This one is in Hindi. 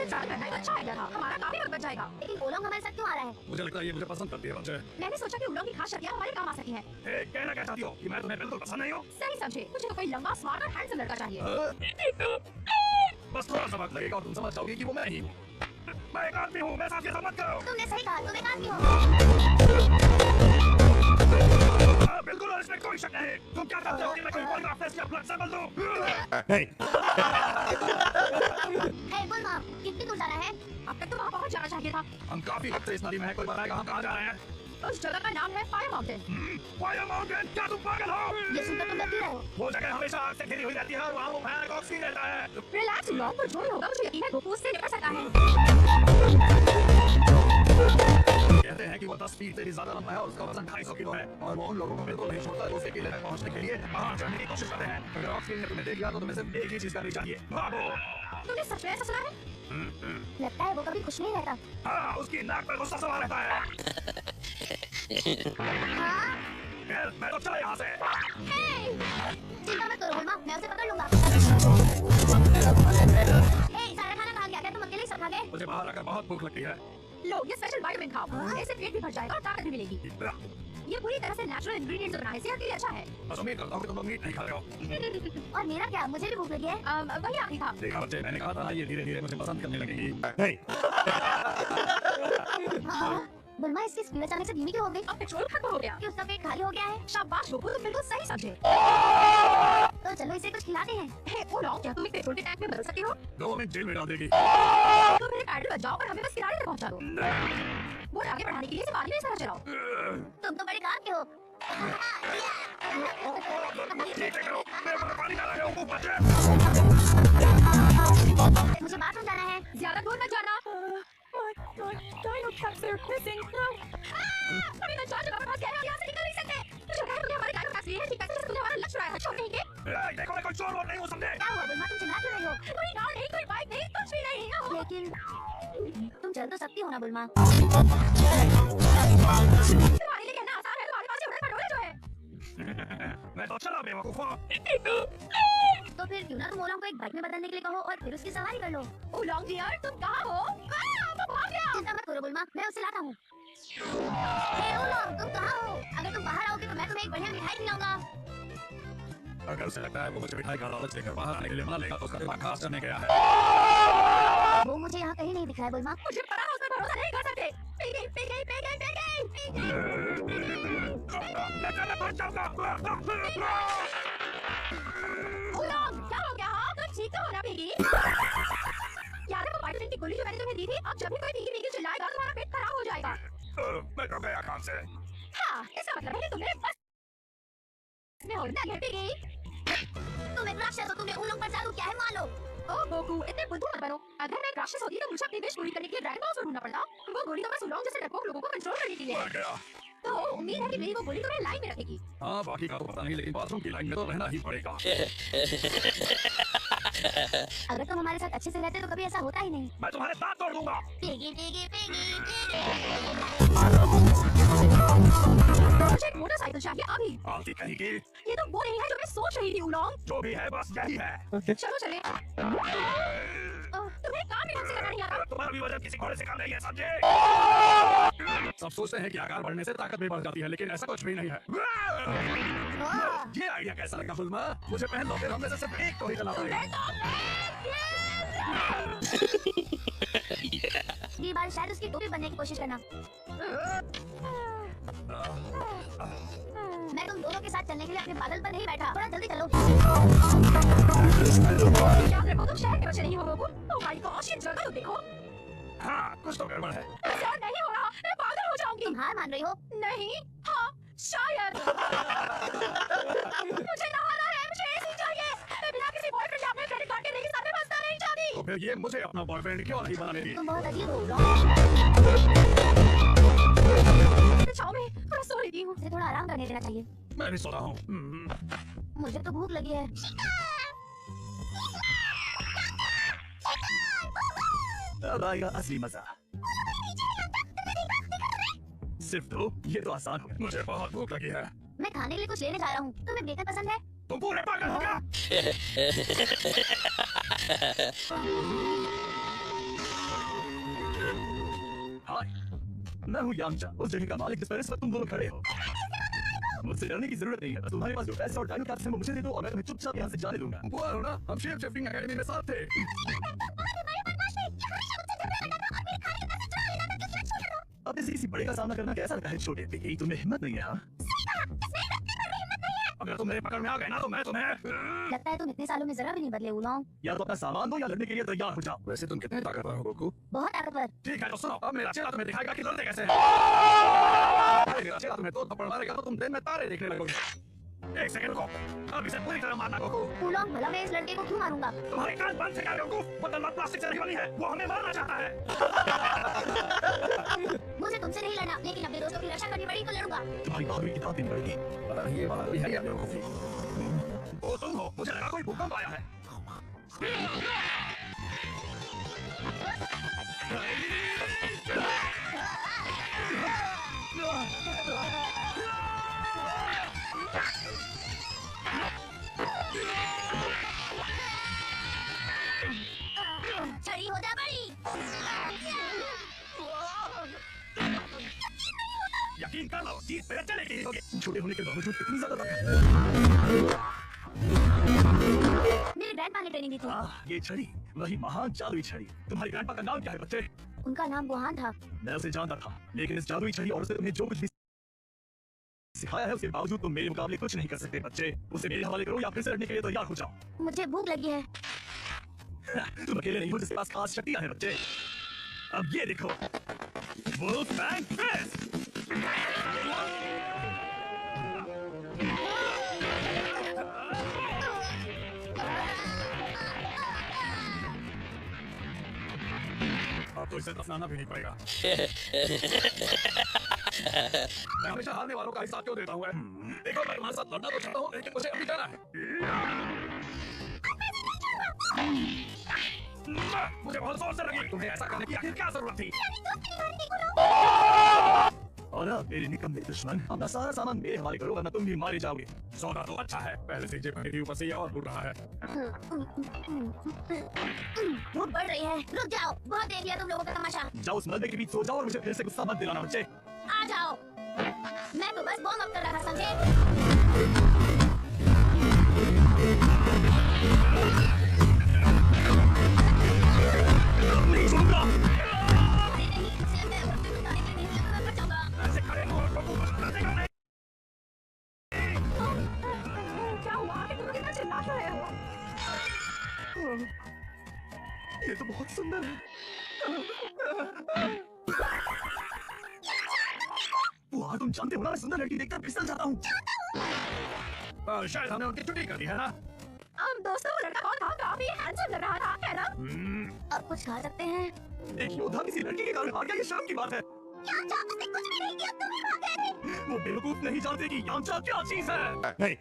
ट्रैवल करना एक अच्छा आइडिया था। हमारा काफी वक्त बच जाएगा। लेकिन ओलोंग हमारे साथ क्यों आ रहा है? मुझे लगता है ये मुझे पसंद करती है बच्चे। मैंने सोचा कि उलोंग की खास शक्तियाँ हमारे काम आ सकती हैं। कहना क्या चाहती हो कि मैं तुम्हें बिल्कुल पसंद नहीं हूँ? सही समझे, मुझे तो कोई लंबा स्मार्ट और हैंडसम लड़का चाहिए। बस थोड़ा सा वक्त लगेगा और तुम समझ जाओगे कि वो मैं ही हूँ। मैं एक आदमी हूँ, मैं साथ ये सब मत करो। तुमने सही कहा, तुम एक आदमी हो। बिल्कुल, और इसमें कोई शक नहीं। तुम क्या चाहते हो कि मैं कोई पॉलीग्राफ टेस्ट या ब्लड सैंपल दूं? हे बुलमा, कितनी दूर जाना है? अब तक तो वहाँ पहुँच जाना चाहिए था। हम काफी वक्त से इस नदी में हैं, कोई बताएगा हम कहाँ जा रहे हैं? उस जगह का नाम है फायर माउंटेन। Fire mountain? क्या तुम पागल हो? ये सुनकर तुम डरती रहे हो। वो जगह हमेशा आग से घिरी हुई रहती है और वहाँ वो भयानक ऑक्सीजन रहता है। रिलैक्स उलोंग, पर जो भी होगा मुझे यकीन है गोकू उससे निपट सकता है। कहते हैं कि वो 10 फीट से भी ज्यादा लंबा है और उसका वजन 250 किलो है और वो उन लोगों को बिल्कुल नहीं छोड़ता जो उसे अकेले तक पहुंचने के लिए बाहर चढ़ने की कोशिश करते हैं। अगर ऑक्सीजन ने तुम्हें देख लिया तो तुम्हें सिर्फ एक ही चीज करनी चाहिए, भागो। तुमने सच में ऐसा सुना है? लगता है वो कभी खुश नहीं रहता। हाँ, उसकी नाक पर गुस्सा सवार रहता है। हाँ? मैं तो चला यहाँ से। चिंता मत करो बुलमा, मैं उसे पकड़ लूंगा। सारा खाना खा गया क्या? तुम अकेले ही सब खा गए? मुझे बाहर आकर बहुत भूख लगती है। लो, ये स्पेशल विटामिन खाओ। इससे पेट भी भर जाएगा और ताकत भी मिलेगी। ये पूरी तरह से नेचुरल इंग्रेडिएंट्स से बना है, सेहत के लिए अच्छा है। बस उम्मीद करता हूँ कि तुम लोग मीट नहीं खा रहे हो। और मेरा क्या? मुझे भी भूख लगी है। वही आखिरी था। देखा बच्चे, मैंने कहा था ना, ये धीरे-धीरे मुझे पसंद करने लगेगी। हाँ? बुलमा इसकी स्पीड अचानक से धीमी क्यों हो गई? अब पेट्रोल खत्म हो गया। कि उसका पेट खाली हो गया है? शाबाश गोकू, तुम बिल्कुल सही समझे। तो चलो इसे कुछ खिलाते हैं। हे उलोंग, क्या तुम एक पेट्रोल के टैंक में बदल सकते हो? 2 मिनट जेल में डाल देगी। तो मेरे पैडल बजाओ और हमें बस किनारे तक पहुंचा दो। बोट आगे बढ़ाने के लिए पानी में सारा चलाओ। तुम तो बड़े काम के हो। मुझे बाथरूम जाना है। ज्यादा दूर मत जाना। Dino caps are missing. No. अभी मैं जान जगह पर फंस गया हूँ, यहाँ से निकल नहीं सकते। मुझे लगा है तुमने हमारे dino caps लिए हैं, ठीक है? तुमने हमारा लक्ष्य उड़ाया था, छोड़ देंगे? देखो, मैं कोई चोर वोर नहीं हूँ, समझे? क्या हुआ बुलमा, तुम चिल्ला क्यों रही हो? कोई नाव नहीं, कोई बाइक नहीं, कुछ भी नहीं। लेकिन तुम चल तो सकती हो ना बुलमा। तुम्हारे लिए कहना आसान है, तुम्हारे पास ये उड़न खटोले जो है। मैं तो चला बेवकूफा। तो फिर क्यों ना तुम ओलोंग को एक बाइक में बदलने के लिए कहो और फिर उसकी सवारी कर लो। उलोंग डियर, तुम कहाँ हो? मैं भाग गया। चिंता मत करो बुलमा, मैं उसे लाता हूँ। हे ओलोंग, तुम कहाँ हो? अगर तुम बाहर आओगे तो मैं तुम्हें एक बढ़िया मिठाई खिलाऊंगा। अगर उसे लगता है वो मुझे मिठाई का लालच देकर बाहर आने के लिए मना लेगा तो उसका दिमाग खास करने गया है। वो मुझे यहाँ कहीं नहीं दिख रहा है बुलमा। मुझे पता है, उस पर भरोसा नहीं कर सकते। पी गई। मैं बच जाऊंगा। उलोंग, क्या हो गया? हाँ, तुम ठीक तो हो ना पिगी? याद है वो वाइटामिन की गोली जो मैंने तुम्हें दी थी? अब जब भी कोई पिगी चिल्लाएगा तुम्हारा पेट खराब हो जाएगा। मैं तो गया काम से। हाँ, इसका मतलब है कि तुमने बस में हो ना ये पिगी। तुम एक राक्षस हो, तुमने ओलोंग पर जादू किया है, मान लो। ओह गोकू, इतने बुद्धू मत बनो। अगर मैं एक राक्षस होती तो मुझे अपनी विश पूरी करने के लिए ड्रैगन बॉल ढूंढना पड़ता। वो गोली तो बस उलोंग जैसे डरपोक लोगों को कंट्रोल करने के लिए मर गया। तो उम्मीद है कि मेरी वो गोली तुम्हें लाइन में रखेगी। हाँ, बाकी का तो पता नहीं, लेकिन बाथरूम की लाइन में तो रहना ही पड़ेगा। अगर तुम हमारे साथ अच्छे से रहते तो कभी ऐसा होता ही नहीं। मैं तुम्हारे दांत तोड़ दूंगा। पिगी। मुझे एक मोटरसाइकिल चाहिए अभी। आलती कहीं की। ये तो वो नहीं है जो मैं सोच रही थी उलोंग। जो भी है बस यही है। चलो चले। तुम्हें काम भी ढंग से करना नहीं आता। तुम्हारा भी वजन किसी घोड़े से कम नहीं है, समझे? सब सोचते हैं कि आकार बढ़ने से ताकत भी बढ़ जाती है, लेकिन ऐसा कुछ भी नहीं है। ये आइडिया कैसा लगा बुलमा? मुझे पहन लो, फिर हम में से सिर्फ एक को ही चला पाएगा। ये बार शायद उसकी टोपी बनने की कोशिश करना। मैं तुम दोनों के साथ चलने के लिए अपने बादल पर नहीं बैठा। थोड़ा जल्दी चलो। याद रखो तुम शहर के बच्चे नहीं हो गोकू। ओह माय गॉश, ये जगह तो देखो। हाँ, कुछ तो गड़बड़ है। ऐसा नहीं हो रहा, मैं पागल हो जाऊंगी। तुम हार मान रही हो? नहीं, हाँ, शायद। मुझे नहाना है, मुझे एसी चाहिए। मैं बिना किसी बॉयफ्रेंड या अपने क्रेडिट कार्ड के रेगिस्तान में फंसना नहीं चाहती। तो फिर ये मुझे अपना बॉयफ्रेंड क्यों नहीं बनाने दी? तुम बहुत अजीब हो। छाव में थोड़ा सो लेती हूँ। उसे थोड़ा आराम करने देना चाहिए। मैं भी सो रहा हूँ। मुझे तो भूख लगी है। अब आएगा असली मजा। सिर्फ दो, ये तो आसान हो गया। मुझे बहुत भूख लगी है। मैं खाने के लिए कुछ लेने जा रहा हूँ। तुम्हें बेकन पसंद है? तुम पूरे पागल हो क्या? मैं हूँ यांचा, उस जगह का मालिक जिस पर इस वक्त तुम दोनों खड़े हो। मुझसे डरने की जरूरत नहीं है। तुम्हारे पास जो पैसे और डायनो कैप्स हैं वो मुझे दे दो और मैं तुम्हें चुपचाप यहाँ से जाने दूंगा। हुआ हो ना, हम शेप शिफ्टिंग एकेडमी में साथ थे। अब इसी बड़े का सामना करना कैसा लगता है छोटे पे? यही तुम्हें हिम्मत नहीं है? हाँ, अगर तुम मेरे पकड़ में आ गए ना तो मैं तुम्हें लगता है तुम इतने सालों में जरा भी नहीं बदले उलोंग। या तो अपना सामान दो या लड़ने के लिए तैयार हो जाओ। वैसे तुम कितने ताकतवर हो गोकू? बहुत ताकतवर। ठीक है तो सुनो, अब मेरा चेहरा तुम्हें दिखाएगा कि लड़ने कैसे हैं। अरे मेरा चेहरा तुम्हें 2 थप्पड़ मारेगा तो तुम दिन में तारे देखने लगोगे। एक सेकंड को, अब इसे पूरी तरह मारना गोकू। उलोंग, भला मैं इस लड़के को क्यों मारूंगा? तुम्हारे कान बंद से क्या गोकू? वो तलवार प्लास्टिक से नहीं बनी है, वो हमें मारना चाहता है। मुझे तुमसे नहीं लड़ना, लेकिन अपने दोस्तों की रक्षा करनी पड़ी तो लड़ूंगा। तुम्हारी बहादुरी की दाद देनी पड़ेगी। ये बहादुरी है या बेवकूफी? वो तुम हो, मुझे लगा कोई भूकंप आया है। छड़ी हो जा बड़ी। यकीन कर लो, जीत मेरे चलेगी। छोटे होने के बावजूद कितनी ज्यादा ताकत। मेरे ग्रैंडपा ने ट्रेनिंग दी थी। ये छड़ी, वही महान जादुई छड़ी। तुम्हारे ग्रैंडपा का नाम क्या है बच्चे? उनका नाम गुहान था। मैं उसे जानता था, लेकिन इस जादुई छड़ी और उसे तुम्हें जो कुछ भी सिखाया है उसके बावजूद तुम मेरे मुकाबले कुछ नहीं कर सकते बच्चे। उसे मेरे हवाले करो या फिर से लड़ने के लिए तैयार हो जाओ। मुझे भूख लगी है। तुम अकेले नहीं हो जिसके पास खास शक्तियां हैं बच्चे। अब ये देखो, वुल्फमैन फिस्ट। अब तो इसे दफनाना भी नहीं पड़ेगा। मैं हमेशा हारने वालों का हिसाब क्यों देता हूँ? देखो मैं तुम्हारे साथ लड़ना तो चाहता हूँ, लेकिन मुझे अभी जाना है। मुझे बहुत जोर से लगी। तुम्हें ऐसा करने की आखिर क्या जरूरत थी? और अब मेरे निकम्मे दुश्मन, अपना सारा सामान मेरे हवाले करो वरना तुम भी मारे जाओगे। सौदा तो अच्छा है, पहले से जेब भरी थी, ऊपर से ये और बुढ़ रहा है। भूख बढ़ रही है, रुक जाओ। बहुत देख लिया तुम लोगों का तमाशा। जाओ उस मलबे के बीच सो जाओ और मुझे फिर से गुस्सा मत दिलाना बच्चे। आ जाओ। मैं तो बस वार्म अप कर रहा था, समझे? नहीं छोड़ूंगा। अरे नहीं, सिर्फ मैं अपने बताने के लिए मैं मर जाऊंगा। ऐसे खड़े हो और बबू मत करने का। क्या हुआ? तुम कितना चिल्ला रहे हो? ये तो बहुत सुंदर है। वाह, तुम जानते हो ना मैं सुंदर लड़की देखकर फिसल जाता हूँ। शायद हमने उनकी छुट्टी कर दी है ना? हम दोस्तों वो लड़का कौन था? काफी हैंडसम लग रहा था, है ना? अब कुछ खा सकते हैं? एक योद्धा किसी लड़की के कारण हार गया, ये शर्म की बात है। याचा, उसने कुछ भी नहीं किया, तुम ही भाग गए थे। वो बेवकूफ नहीं जानते कि यांचा क्या चीज है। नहीं